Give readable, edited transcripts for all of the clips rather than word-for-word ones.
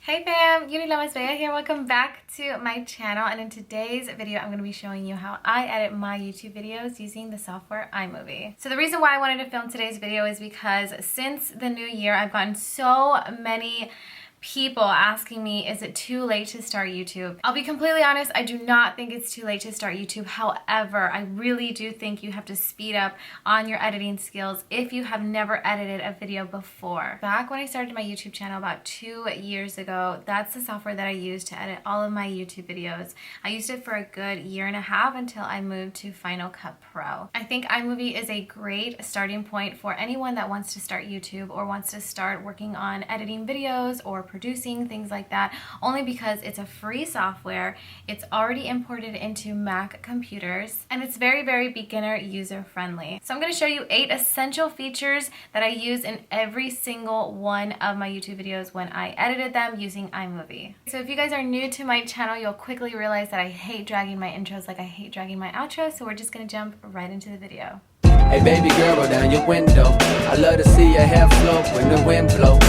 Hey fam, Lamasbella here. Welcome back to my channel, and in today's video I'm going to be showing you how I edit my YouTube videos using the software iMovie. So the reason why I wanted to film today's video is because since the new year I've gotten so many people asking me, is it too late to start YouTube? I'll be completely honest, I do not think it's too late to start YouTube. However, I really do think you have to speed up on your editing skills if you have never edited a video before. Back when I started my YouTube channel about 2 years ago, that's the software that I used to edit all of my YouTube videos. I used it for a good 1.5 years until I moved to Final Cut Pro. I think iMovie is a great starting point for anyone that wants to start YouTube or wants to start working on editing videos or producing things like that, only because it's a free software, it's already imported into Mac computers, and it's very beginner user friendly. So I'm going to show you 8 essential features that I use in every single one of my YouTube videos when I edited them using iMovie. So if you guys are new to my channel, you'll quickly realize that I hate dragging my intros like I hate dragging my outros, so we're just going to jump right into the video. Hey baby girl, roll down your window. I love to see your hair flow when the wind blows.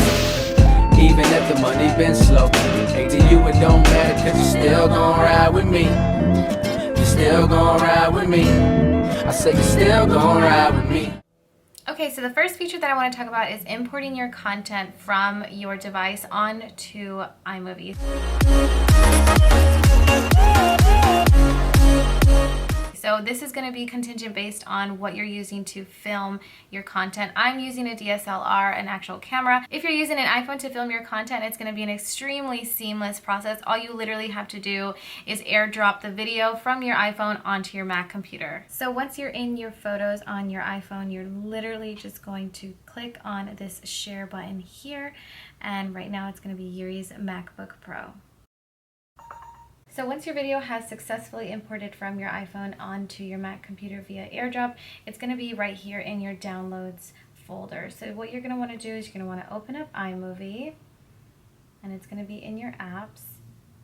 Even if the money been slow, hey, to you it don't matter, cause you still gon' ride with me. You still gon' ride with me. I say you still gon' ride with me. Okay, so the first feature that I want to talk about is importing your content from your device onto iMovie. So this is going to be contingent based on what you're using to film your content. I'm using a DSLR, an actual camera. If you're using an iPhone to film your content, it's going to be an extremely seamless process. All you literally have to do is airdrop the video from your iPhone onto your Mac computer. So once you're in your photos on your iPhone, you're literally just going to click on this share button here, and right now it's going to be Yuri's MacBook Pro. So once your video has successfully imported from your iPhone onto your Mac computer via AirDrop, it's going to be right here in your Downloads folder. So what you're going to want to do is you're going to want to open up iMovie, and it's going to be in your apps.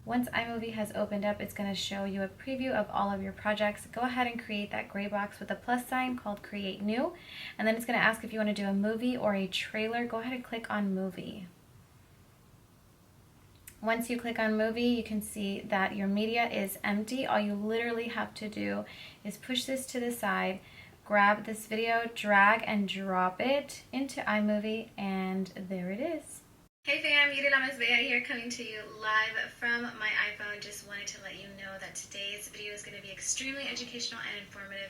Once iMovie has opened up, it's going to show you a preview of all of your projects. Go ahead and create that gray box with a plus sign called Create New, and then it's going to ask if you want to do a movie or a trailer. Go ahead and click on Movie. Once you click on movie, you can see that your media is empty. All you literally have to do is push this to the side, grab this video, drag and drop it into iMovie, and there it is. Hey fam, Lamasbella here, coming to you live from my iPhone. Just wanted to let you know that today's video is going to be extremely educational and informative.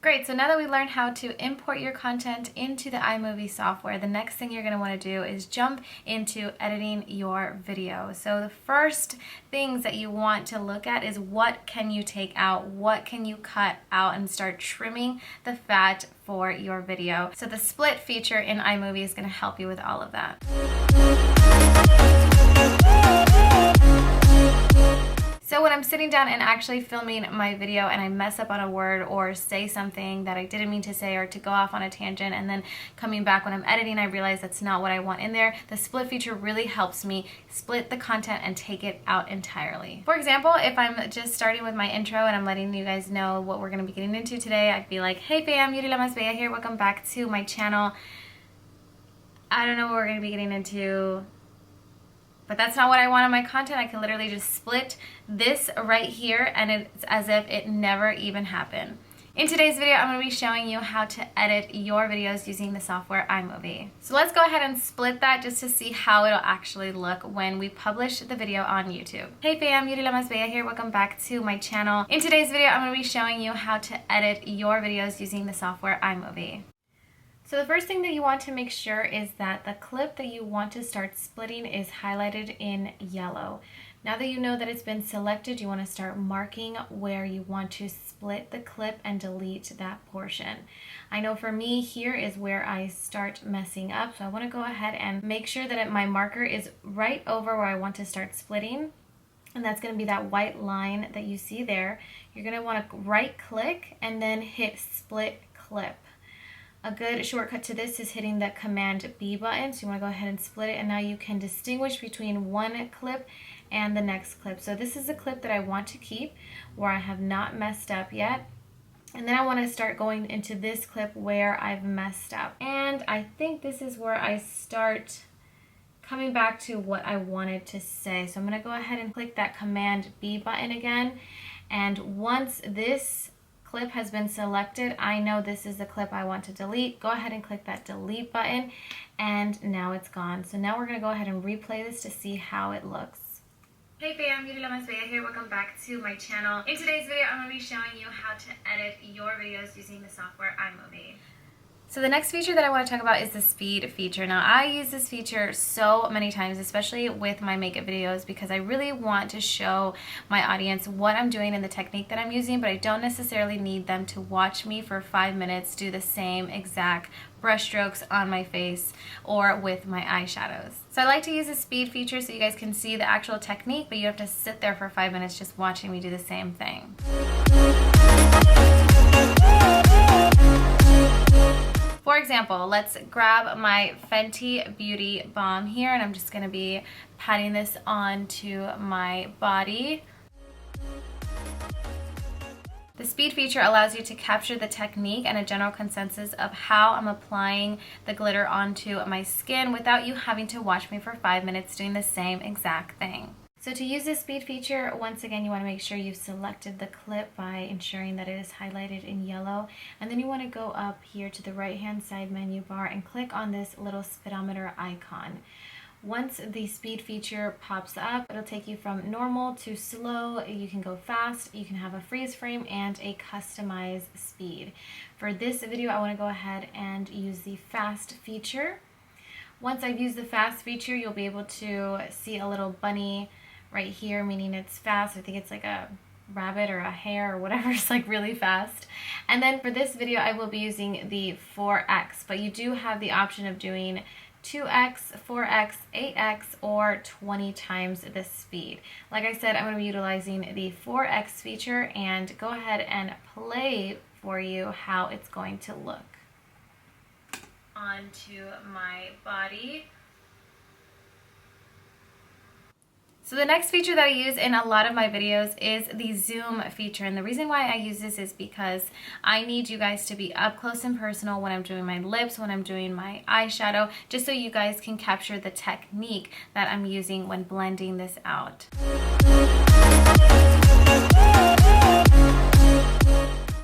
Great, so now that we learned how to import your content into the iMovie software, the next thing you're going to want to do is jump into editing your video. So the first things that you want to look at is what can you take out, what can you cut out, and start trimming the fat for your video. So the split feature in iMovie is going to help you with all of that. So when I'm sitting down and actually filming my video and I mess up on a word or say something that I didn't mean to say, or to go off on a tangent, and then coming back when I'm editing I realize that's not what I want in there, the split feature really helps me split the content and take it out entirely. For example, if I'm just starting with my intro and I'm letting you guys know what we're going to be getting into today, I'd be like, hey fam, Lamasbella here, welcome back to my channel. I don't know what we're going to be getting into, but that's not what I want on my content. I can literally just split this right here, and it's as if it never even happened. In today's video, I'm going to be showing you how to edit your videos using the software iMovie. So let's go ahead and split that just to see how it'll actually look when we publish the video on YouTube. Hey fam, Lamasbella here, welcome back to my channel. In today's video, I'm going to be showing you how to edit your videos using the software iMovie. So the first thing that you want to make sure is that the clip that you want to start splitting is highlighted in yellow. Now that you know that it's been selected, you want to start marking where you want to split the clip and delete that portion. I know for me, here is where I start messing up, so I want to go ahead and make sure that my marker is right over where I want to start splitting. And that's going to be that white line that you see there. You're going to want to right click and then hit split clip. A good shortcut to this is hitting the Command B button. So you want to go ahead and split it, and now you can distinguish between one clip and the next clip. So this is a clip that I want to keep where I have not messed up yet. And then I want to start going into this clip where I've messed up. And I think this is where I start coming back to what I wanted to say. So I'm going to go ahead and click that Command B button again. And once this clip has been selected, I know this is the clip I want to delete. Go ahead and click that delete button, and now it's gone. So now we're going to go ahead and replay this to see how it looks. Hey fam, Lamasbella here. Welcome back to my channel. In today's video, I'm going to be showing you how to edit your videos using the software iMovie. So the next feature that I want to talk about is the speed feature. Now I use this feature so many times, especially with my makeup videos, because I really want to show my audience what I'm doing and the technique that I'm using, but I don't necessarily need them to watch me for 5 minutes do the same exact brush strokes on my face or with my eyeshadows. So I like to use the speed feature so you guys can see the actual technique, but you have to sit there for 5 minutes just watching me do the same thing. For example, let's grab my Fenty Beauty Balm here, and I'm just going to be patting this onto my body. The speed feature allows you to capture the technique and a general consensus of how I'm applying the glitter onto my skin without you having to watch me for 5 minutes doing the same exact thing. So to use this speed feature, once again, you want to make sure you've selected the clip by ensuring that it is highlighted in yellow. And then you want to go up here to the right-hand side menu bar and click on this little speedometer icon. Once the speed feature pops up, it'll take you from normal to slow. You can go fast, you can have a freeze frame, and a customized speed. For this video, I want to go ahead and use the fast feature. Once I've used the fast feature, you'll be able to see a little bunny right here, meaning it's fast. I think it's like a rabbit or a hare or whatever. It's like really fast. And then for this video, I will be using the 4x, but you do have the option of doing 2x, 4x, 8x, or 20 times the speed. Like I said, I'm going to be utilizing the 4x feature and go ahead and play for you how it's going to look onto my body. So the next feature that I use in a lot of my videos is the zoom feature, and the reason why I use this is because I need you guys to be up close and personal when I'm doing my lips, when I'm doing my eyeshadow, just so you guys can capture the technique that I'm using when blending this out.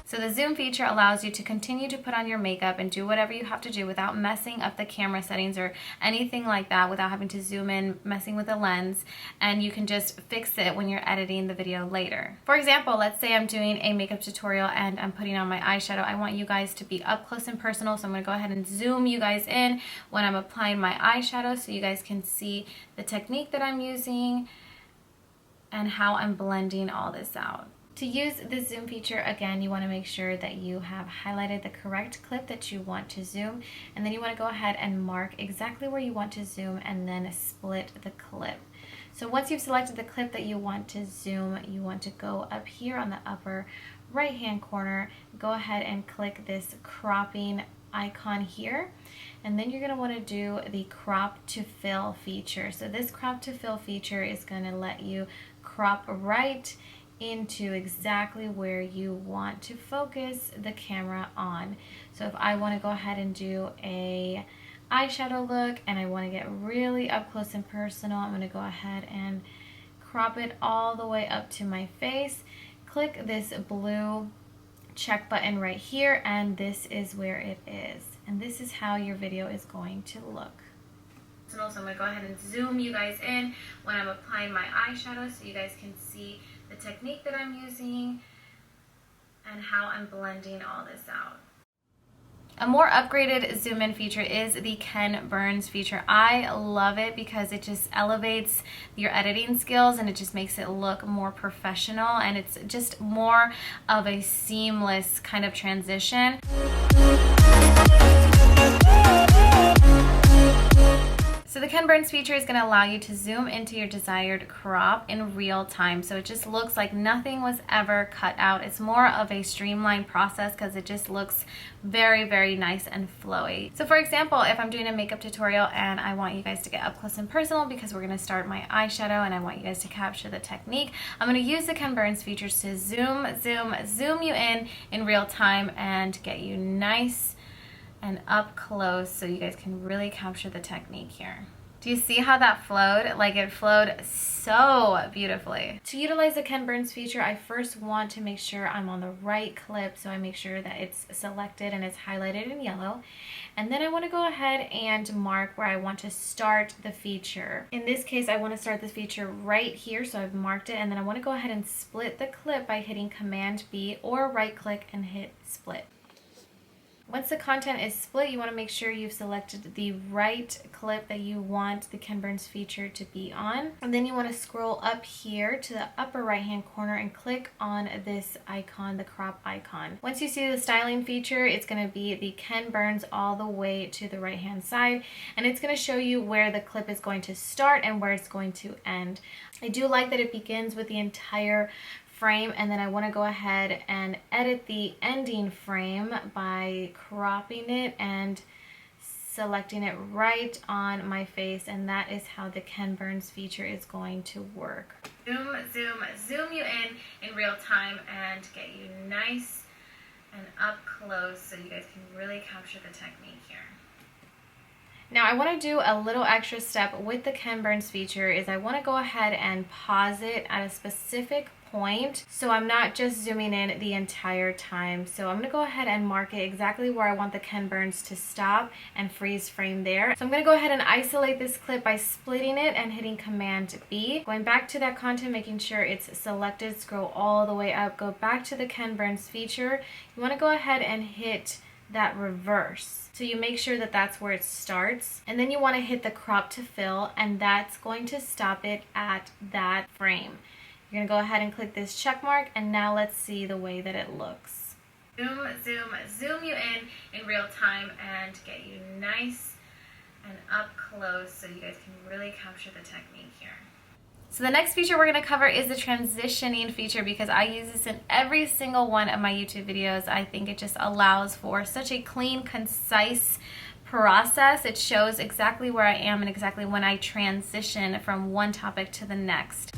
So the zoom feature allows you to continue to put on your makeup and do whatever you have to do without messing up the camera settings or anything like that, without having to zoom in, messing with the lens, and you can just fix it when you're editing the video later. For example, let's say I'm doing a makeup tutorial and I'm putting on my eyeshadow. I want you guys to be up close and personal, so I'm going to go ahead and zoom you guys in when I'm applying my eyeshadow so you guys can see the technique that I'm using and how I'm blending all this out. To use the zoom feature, again, you want to make sure that you have highlighted the correct clip that you want to zoom, and then you want to go ahead and mark exactly where you want to zoom and then split the clip. So once you've selected the clip that you want to zoom, you want to go up here on the upper right hand corner, go ahead and click this cropping icon here, and then you're going to want to do the crop to fill feature. So this crop to fill feature is going to let you crop right into exactly where you want to focus the camera on. So if I want to go ahead and do a eyeshadow look and I want to get really up close and personal, I'm going to go ahead and crop it all the way up to my face. Click this blue check button right here, and this is where it is. And this is how your video is going to look. So I'm going to go ahead and zoom you guys in when I'm applying my eyeshadow so you guys can see the technique that I'm using and how I'm blending all this out. A more upgraded zoom in feature is the Ken Burns feature. I love it because it just elevates your editing skills and it just makes it look more professional, and it's just more of a seamless kind of transition. So the Ken Burns feature is going to allow you to zoom into your desired crop in real time. So it just looks like nothing was ever cut out. It's more of a streamlined process because it just looks very, very nice and flowy. So for example, if I'm doing a makeup tutorial and I want you guys to get up close and personal because we're going to start my eyeshadow and I want you guys to capture the technique, I'm going to use the Ken Burns features to zoom you in real time and get you nice and up close so you guys can really capture the technique here. Do you see how that flowed? Like, it flowed so beautifully. To utilize the Ken Burns feature, I first want to make sure I'm on the right clip, so I make sure that it's selected and it's highlighted in yellow. And then I want to go ahead and mark where I want to start the feature. In this case, I want to start this feature right here, so I've marked it, and then I want to go ahead and split the clip by hitting Command B or right click and hit split. Once the content is split, you want to make sure you've selected the right clip that you want the Ken Burns feature to be on. And then you want to scroll up here to the upper right hand corner and click on this icon, the crop icon. Once you see the styling feature, it's going to be the Ken Burns all the way to the right hand side, and it's going to show you where the clip is going to start and where it's going to end. I do like that it begins with the entire frame, and then I want to go ahead and edit the ending frame by cropping it and selecting it right on my face, and that is how the Ken Burns feature is going to work. Zoom you in real time and get you nice and up close so you guys can really capture the technique here. Now I want to do a little extra step with the Ken Burns feature is I want to go ahead and pause it at a specific point, so I'm not just zooming in the entire time. So I'm going to go ahead and mark it exactly where I want the Ken Burns to stop and freeze frame there. So I'm going to go ahead and isolate this clip by splitting it and hitting Command B. Going back to that content, making sure it's selected, scroll all the way up, go back to the Ken Burns feature. You want to go ahead and hit that reverse. So you make sure that that's where it starts, and then you want to hit the crop to fill, and that's going to stop it at that frame. You're going to go ahead and click this check mark, and now let's see the way that it looks. Zoom you in real time and get you nice and up close so you guys can really capture the technique here. So the next feature we're going to cover is the transitioning feature, because I use this in every single one of my YouTube videos. I think it just allows for such a clean, concise process. It shows exactly where I am and exactly when I transition from one topic to the next.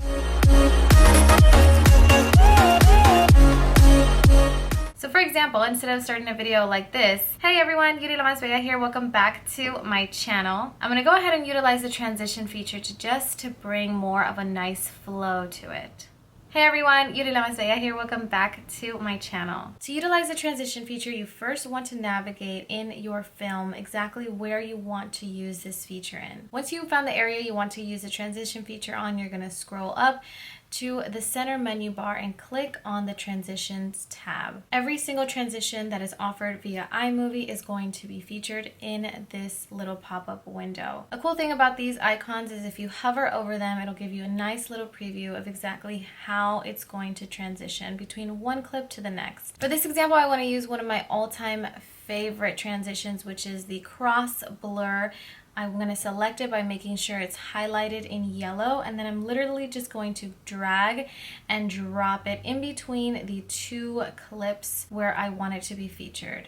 So for example, instead of starting a video like this, hey everyone, Lamasbella here, welcome back to my channel. I'm going to go ahead and utilize the transition feature to bring more of a nice flow to it. Hey everyone, Lamasbella here, welcome back to my channel. To utilize the transition feature, you first want to navigate in your film exactly where you want to use this feature in. Once you've found the area you want to use the transition feature on, you're going to scroll up to the center menu bar and click on the Transitions tab. Every single transition that is offered via iMovie is going to be featured in this little pop-up window. A cool thing about these icons is if you hover over them, it'll give you a nice little preview of exactly how it's going to transition between one clip to the next. For this example, I want to use one of my all-time favorite transitions, which is the cross blur. I'm going to select it by making sure it's highlighted in yellow, and then I'm literally just going to drag and drop it in between the two clips where I want it to be featured.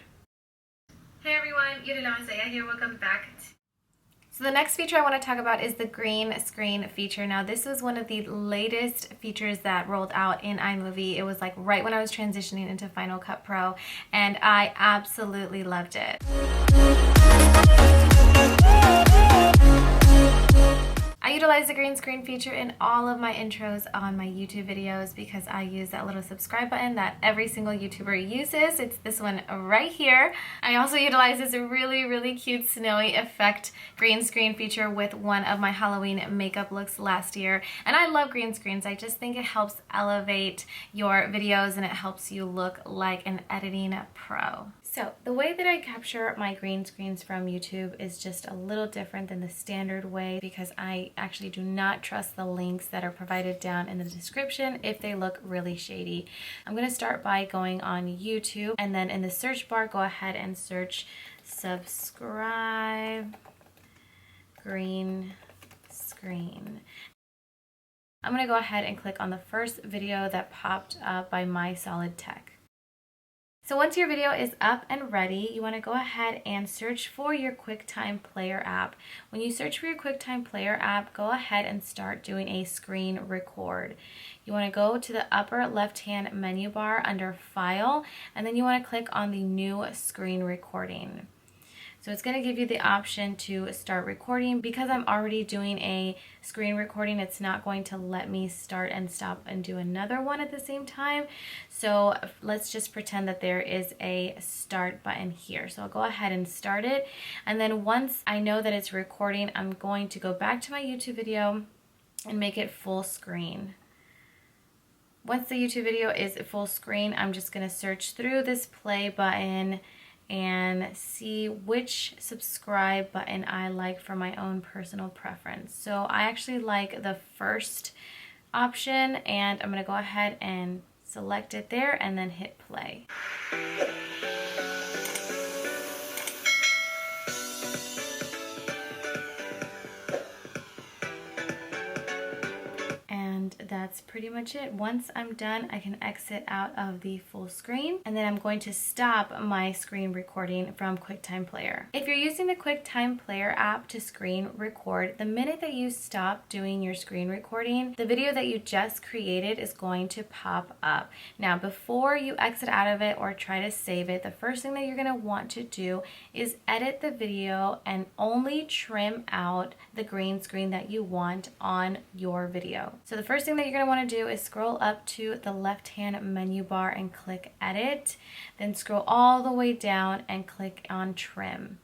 Hey everyone, Lamasbella here, welcome back. So the next feature I want to talk about is the green screen feature. Now this was one of the latest features that rolled out in iMovie. It was like right when I was transitioning into Final Cut Pro, and I absolutely loved it. I utilize the green screen feature in all of my intros on my YouTube videos because I use that little subscribe button that every single YouTuber uses. It's this one right here. I also utilize this really cute snowy effect green screen feature with one of my Halloween makeup looks last year. And I love green screens. I just think it helps elevate your videos and it helps you look like an editing pro. So the way that I capture my green screens from YouTube is just a little different than the standard way because I actually do not trust the links that are provided down in the description if they look really shady. I'm going to start by going on YouTube, and then in the search bar go ahead and search subscribe green screen. I'm going to go ahead and click on the first video that popped up by My Solid Tech. So once your video is up and ready, you want to go ahead and search for your QuickTime Player app. When you search for your QuickTime Player app, go ahead and start doing a screen record. You want to go to the upper left-hand menu bar under File, and then you want to click on the New Screen Recording. So it's going to give you the option to start recording. Because I'm already doing a screen recording, it's not going to let me start and stop and do another one at the same time. So let's just pretend that there is a start button here. So I'll go ahead and start it. And then once I know that it's recording, I'm going to go back to my YouTube video and make it full screen. Once the YouTube video is full screen, I'm just going to search through this play button and see which subscribe button I like for my own personal preference. So I actually like the first option, and I'm going to go ahead and select it there and then hit play. And that's pretty much it. Once I'm done, I can exit out of the full screen, and then I'm going to stop my screen recording from QuickTime Player. If you're using the QuickTime Player app to screen record, the minute that you stop doing your screen recording, the video that you just created is going to pop up. Now, before you exit out of it or try to save it, the first thing that you're going to want to do is edit the video and only trim out the green screen that you want on your video. So the first thing that you're going to want to do is scroll up to the left-hand menu bar and click Edit. Then scroll all the way down and click on Trim.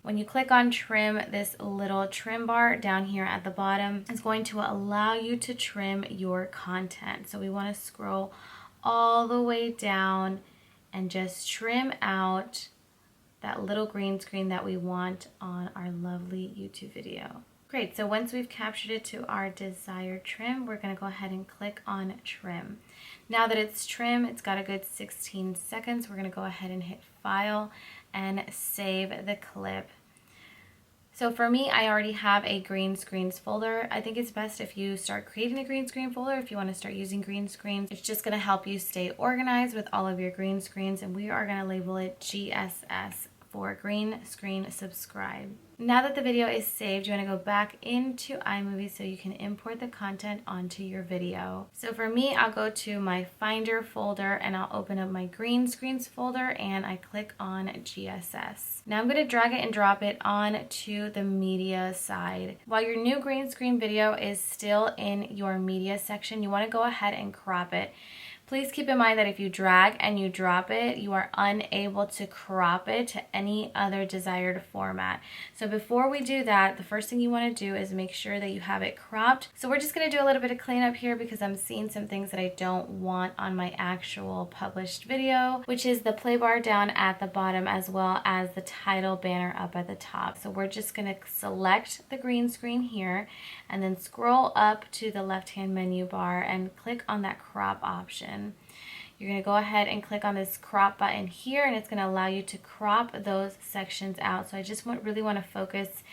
When you click on Trim, this little trim bar down here at the bottom is going to allow you to trim your content. So we want to scroll all the way down and just trim out that little green screen that we want on our lovely YouTube video. Great, so once we've captured it to our desired trim, we're going to go ahead and click on Trim. Now that it's trim, it's got a good 16 seconds. We're going to go ahead and hit File and save the clip. So for me, I already have a green screens folder. I think it's best if you start creating a green screen folder if you want to start using green screens. It's just going to help you stay organized with all of your green screens, and we are going to label it GSS for Green Screen Subscribe. Now that the video is saved, you want to go back into iMovie so you can import the content onto your video. So for me, I'll go to my Finder folder and I'll open up my Green Screens folder and I click on GSS. Now I'm going to drag it and drop it onto the media side. While your new green screen video is still in your media section, you want to go ahead and crop it. Please keep in mind that if you drag and you drop it, you are unable to crop it to any other desired format. So before we do that, the first thing you want to do is make sure that you have it cropped. So we're just going to do a little bit of cleanup here because I'm seeing some things that I don't want on my actual published video, which is the play bar down at the bottom as well as the title banner up at the top. So we're just going to select the green screen here and then scroll up to the left-hand menu bar and click on that crop option. You're going to go ahead and click on this crop button here, and it's going to allow you to crop those sections out. So I just really want to focus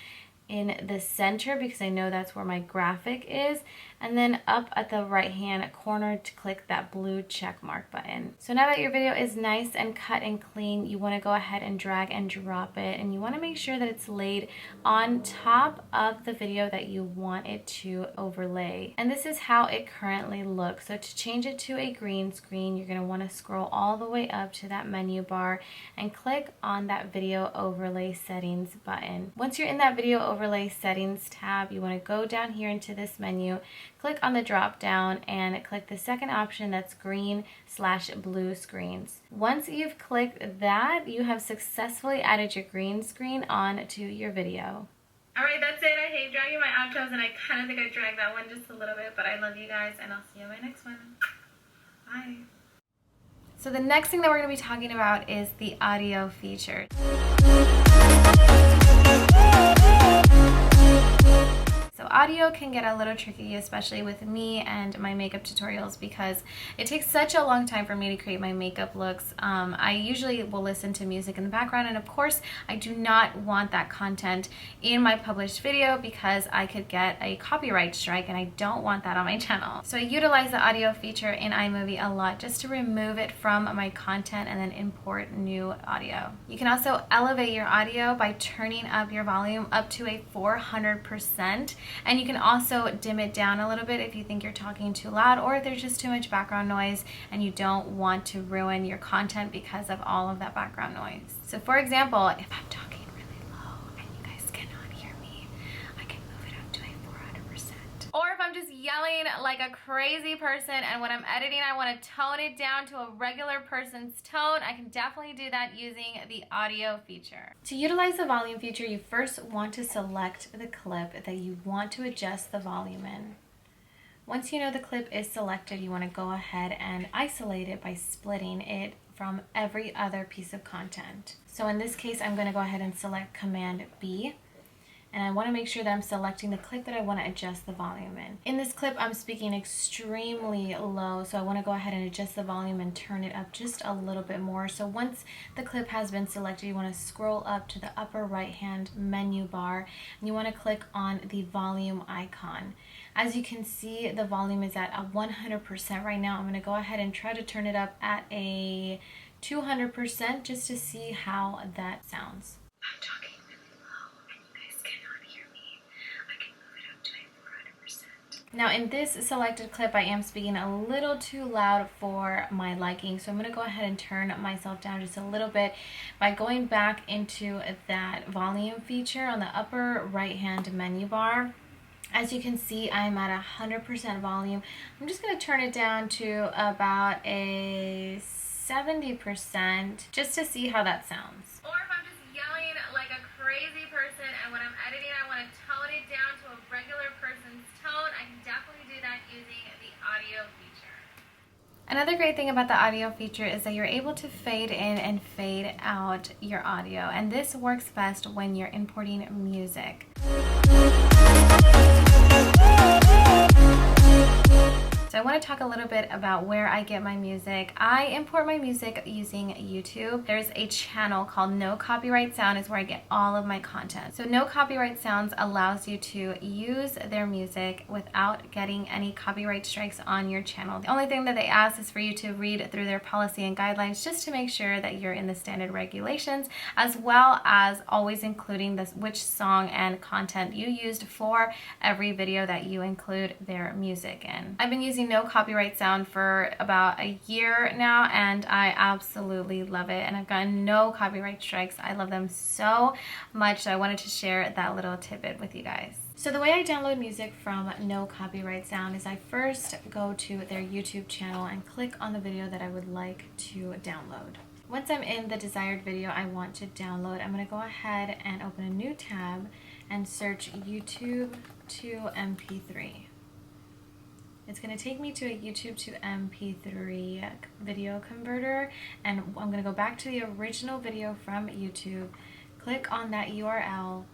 in the center because I know that's where my graphic is, and then up at the right hand corner to click that blue check mark button. So now that your video is nice and cut and clean, you want to go ahead and drag and drop it, and you want to make sure that it's laid on top of the video that you want it to overlay. And this is how it currently looks. So to change it to a green screen, you're going to want to scroll all the way up to that menu bar and click on that video overlay settings button. Once you're in that video overlay settings tab, you want to go down here into this menu, click on the drop down and click the second option, that's green/blue screens. Once you've clicked that, you have successfully added your green screen onto your video. Alright, that's it. I hate dragging my outros and I kind of think I dragged that one just a little bit, but I love you guys and I'll see you in my next one. Bye. So the next thing that we're going to be talking about is the audio feature. So audio can get a little tricky, especially with me and my makeup tutorials, because it takes such a long time for me to create my makeup looks. I usually will listen to music in the background, and of course I do not want that content in my published video because I could get a copyright strike and I don't want that on my channel. So I utilize the audio feature in iMovie a lot just to remove it from my content and then import new audio. You can also elevate your audio by turning up your volume up to a 400%. And you can also dim it down a little bit if you think you're talking too loud or if there's just too much background noise and you don't want to ruin your content because of all of that background noise. So for example, if I'm talking really low, yelling like a crazy person, and when I'm editing I want to tone it down to a regular person's tone, I can definitely do that using the audio feature. To utilize the volume feature, you first want to select the clip that you want to adjust the volume in. Once you know the clip is selected, you want to go ahead and isolate it by splitting it from every other piece of content. So in this case, I'm going to go ahead and select Command B. And I want to make sure that I'm selecting the clip that I want to adjust the volume in. In this clip, I'm speaking extremely low, so I want to go ahead and adjust the volume and turn it up just a little bit more. So once the clip has been selected, you want to scroll up to the upper right-hand menu bar, and you want to click on the volume icon. As you can see, the volume is at a 100% right now. I'm going to go ahead and try to turn it up at a 200% just to see how that sounds. I'm talking. Now in this selected clip, I am speaking a little too loud for my liking, so I'm going to go ahead and turn myself down just a little bit by going back into that volume feature on the upper right hand menu bar. As you can see, I'm at 100% volume. I'm just going to turn it down to about a 70% just to see how that sounds. Or if I'm just yelling like a crazy person, and when I'm editing I want to tone it down to a regular person's tone, I can definitely do that using the audio feature. Another great thing about the audio feature is that you're able to fade in and fade out your audio, and this works best when you're importing music. So I want to talk a little bit about where I get my music. I import my music using YouTube. There's a channel called No Copyright Sound is where I get all of my content. So No Copyright Sounds allows you to use their music without getting any copyright strikes on your channel. The only thing that they ask is for you to read through their policy and guidelines just to make sure that you're in the standard regulations, as well as always including which song and content you used for every video that you include their music in. I've been using No Copyright Sound for about a year now, and I absolutely love it, and I've gotten no copyright strikes. I love them so much, so I wanted to share that little tidbit with you guys. So the way I download music from No Copyright Sound is I first go to their YouTube channel and click on the video that I would like to download. Once I'm in the desired video I want to download, I'm going to go ahead and open a new tab and search YouTube to MP3. It's going to take me to a YouTube to MP3 video converter, and I'm going to go back to the original video from YouTube, click on that URL,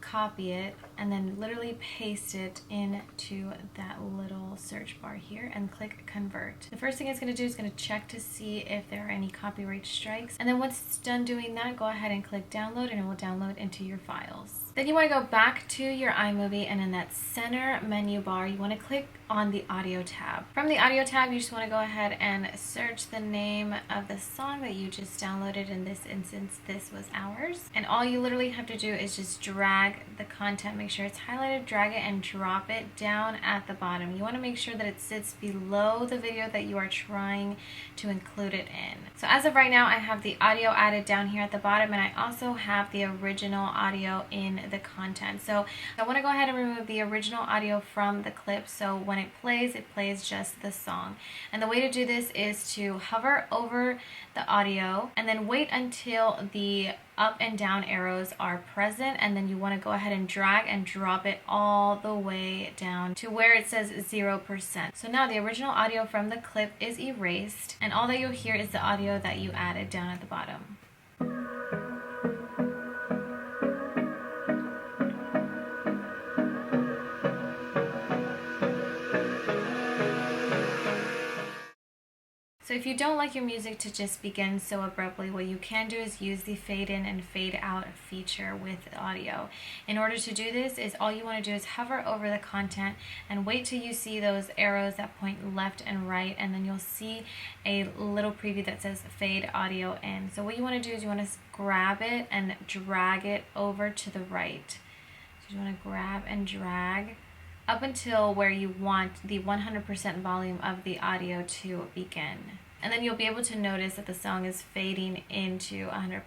copy it, and then literally paste it into that little search bar here and click convert. The first thing it's going to do is going to check to see if there are any copyright strikes, and then once it's done doing that, go ahead and click download, and it will download into your files. Then you want to go back to your iMovie, and in that center menu bar you want to click on the audio tab. From the audio tab, you just want to go ahead and search the name of the song that you just downloaded. In this instance, this was Ours. And all you literally have to do is just drag the content, make sure it's highlighted, drag it and drop it down at the bottom. You want to make sure that it sits below the video that you are trying to include it in. So as of right now, I have the audio added down here at the bottom, and I also have the original audio in the content. So I want to go ahead and remove the original audio from the clip, so when it plays just the song. And the way to do this is to hover over the audio and then wait until the up and down arrows are present, and then you want to go ahead and drag and drop it all the way down to where it says 0%. So now the original audio from the clip is erased, and all that you'll hear is the audio that you added down at the bottom. So if you don't like your music to just begin so abruptly, what you can do is use the fade in and fade out feature with audio. In order to do this, is all you want to do is hover over the content and wait till you see those arrows that point left and right, and then you'll see a little preview that says fade audio in. So what you want to do is you want to grab it and drag it over to the right. So you want to grab and drag up until where you want the 100% volume of the audio to begin. And then you'll be able to notice that the song is fading into 100%.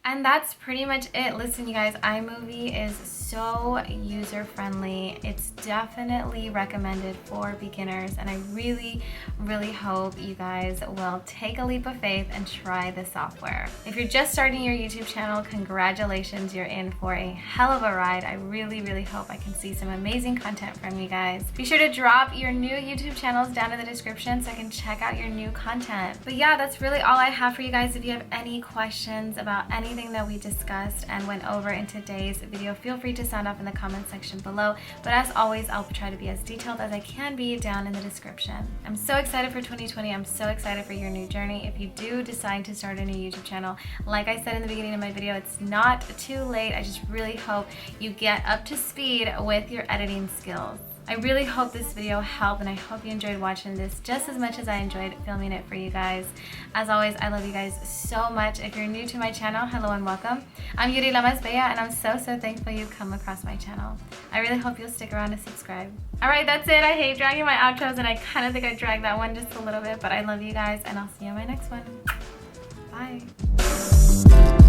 And that's pretty much it. Listen, you guys, iMovie is so user-friendly. It's definitely recommended for beginners, and I really, really hope you guys will take a leap of faith and try the software. If you're just starting your YouTube channel, congratulations, you're in for a hell of a ride. I really, really hope I can see some amazing content from you guys. Be sure to drop your new YouTube channels down in the description so I can check out your new content. But yeah, that's really all I have for you guys. If you have any questions about anything that we discussed and went over in today's video, feel free to sound off in the comment section below. But as always, I'll try to be as detailed as I can be down in the description. I'm so excited for 2020. I'm so excited for your new journey. If you do decide to start a new YouTube channel, like I said in the beginning of my video, it's not too late. I just really hope you get up to speed with your editing skills. I really hope this video helped, and I hope you enjoyed watching this just as much as I enjoyed filming it for you guys. As always, I love you guys so much. If you're new to my channel, hello and welcome. I'm Lamasbella, and I'm so thankful you've come across my channel. I really hope you'll stick around to subscribe. Alright, that's it. I hate dragging my outros, and I kind of think I dragged that one just a little bit, but I love you guys, and I'll see you in my next one. Bye.